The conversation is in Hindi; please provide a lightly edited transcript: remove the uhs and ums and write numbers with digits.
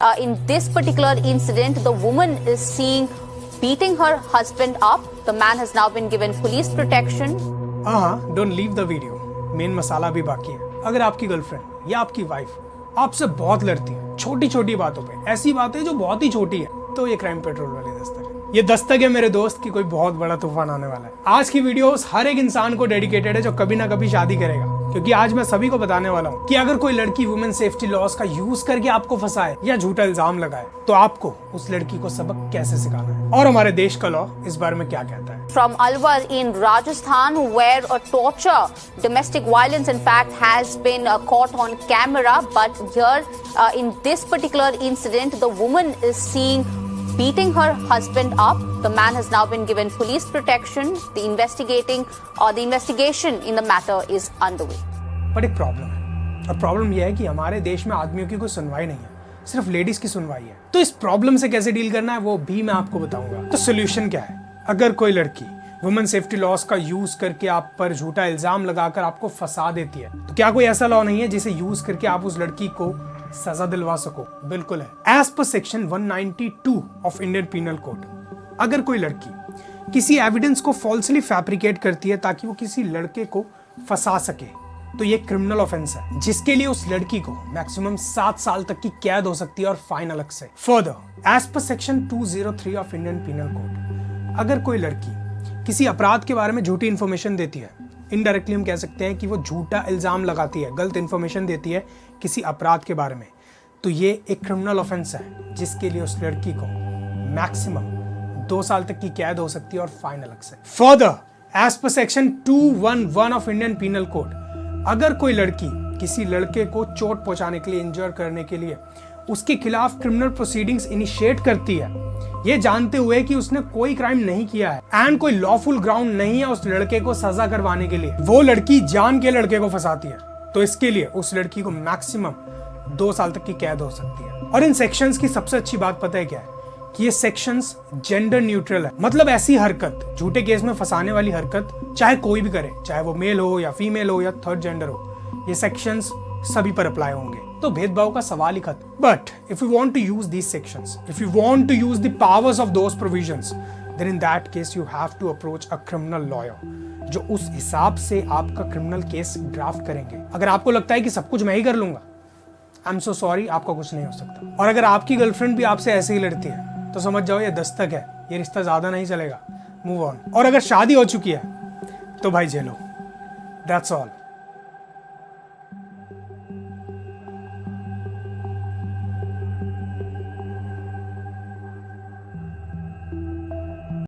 In this particular incident, the woman is seen beating her husband up. The man has now been given police protection. Don't leave the video. Main masala भी बाकी है। अगर आपकी गर्लफ्रेंड या आपकी वाइफ आपसे बहुत लड़ती है छोटी छोटी बातों पे, ऐसी बातें जो बहुत ही छोटी है, तो ये क्राइम पेट्रोल वाली दस्तक है। ये दस्तक है मेरे दोस्त की कोई बहुत बड़ा तूफान आने वाला है। आज की वीडियो हर एक इंसान को डेडिकेटेड है जो कभी ना कभी शादी करेगा, क्योंकि आज मैं सभी को बताने वाला हूँ कि अगर कोई लड़की वुमेन सेफ्टी लॉस का यूज करके आपको फंसाए या झूठा इल्जाम लगाए, तो आपको उस लड़की को सबक कैसे सिखाना है और हमारे देश का लॉ इस बारे में क्या कहता है। From Alwar in Rajasthan, where a torture, domestic violence in fact has been caught on camera, but here in this particular incident, the woman is seen beating her husband up. The man has now been given police protection. The investigation in the matter is underway. पर एक प्रॉब्लम है, और प्रॉब्लम यह है कि हमारे देश में आदमियों की कोई सुनवाई नहीं है, सिर्फ लेडीज की सुनवाई है। तो इस प्रॉब्लम से कैसे डील करना है वो भी मैं आपको बताऊंगा। तो सोल्यूशन क्या है? अगर कोई लड़की वुमेन सेफ्टी लॉस का यूज करके आप पर झूठा इल्जाम लगाकर आपको फंसा देती है, तो क्या कोई ऐसा लॉ नहीं है जिसे यूज करके आप उस लड़की को सजा दिलवा सको? बिल्कुल है। As per section 192 of Indian penal code, अगर कोई लड़की किसी एविडेंस को फॉल्सली फैब्रिकेट करती है ताकि वो किसी लड़के को फंसा सके, तो ये क्रिमिनल ऑफेंस है, जिसके लिए उस लड़की को मैक्सिमम 7 साल तक की कैद हो सकती है और फाइन अलग से। Further, as per section 203 of Indian penal code, अगर कोई लड़की किसी अपराध के बारे में झूठी इंफॉर्मेशन देती है, इनडायरेक्टली हम कह सकते हैं कि वो झूठा इल्जाम लगाती है, गलत इंफॉर्मेशन देती है किसी अपराध के बारे में, तो ये एक क्रिमिनल ऑफेंस है, जिसके लिए उस लड़की को मैक्सिमम 2 साल तक की कैद हो सकती है और फाइन अलग से। Further, as per section 211 of Indian penal code, अगर कोई लड़की किसी लड़के को चोट पहुंचाने के लिए, इंजर करने के लिए उसके खिलाफ क्रिमिनल प्रोसीडिंग्स इनिशिएट करती है, ये जानते हुए कि उसने कोई क्राइम नहीं किया है एंड कोई लॉफुल ग्राउंड नहीं है उस लड़के को सजा करवाने के लिए, वो लड़की जान के लड़के को फंसाती है, तो इसके लिए उस लड़की को मैक्सिमम 2 साल तक की कैद हो सकती है। और इन सेक्शंस की सबसे अच्छी बात पता है क्या है? कि ये सेक्शंस जेंडर न्यूट्रल है। मतलब ऐसी हरकत, झूठे केस में फंसाने वाली हरकत चाहे कोई भी करे, चाहे वो मेल हो या फीमेल हो या थर्ड जेंडर हो, ये सेक्शंस सभी पर अप्लाई होंगे, तो भेदभाव का सवाल ही खत्म। But if you want to use these sections, if you want to use the powers of those provisions, then in that case you have to approach a criminal lawyer, जो उस हिसाब से आपका क्रिमिनल केस ड्राफ्ट करेंगे। अगर आपको लगता है कि सब कुछ मैं ही कर लूंगा, आई एम सो सॉरी, आपका कुछ नहीं हो सकता। और अगर आपकी गर्लफ्रेंड भी आपसे ऐसे ही लड़ती है, तो समझ जाओ ये दस्तक है, ये रिश्ता ज्यादा नहीं चलेगा, मूव ऑन। और अगर शादी हो चुकी है तो भाई झेलो। That's all.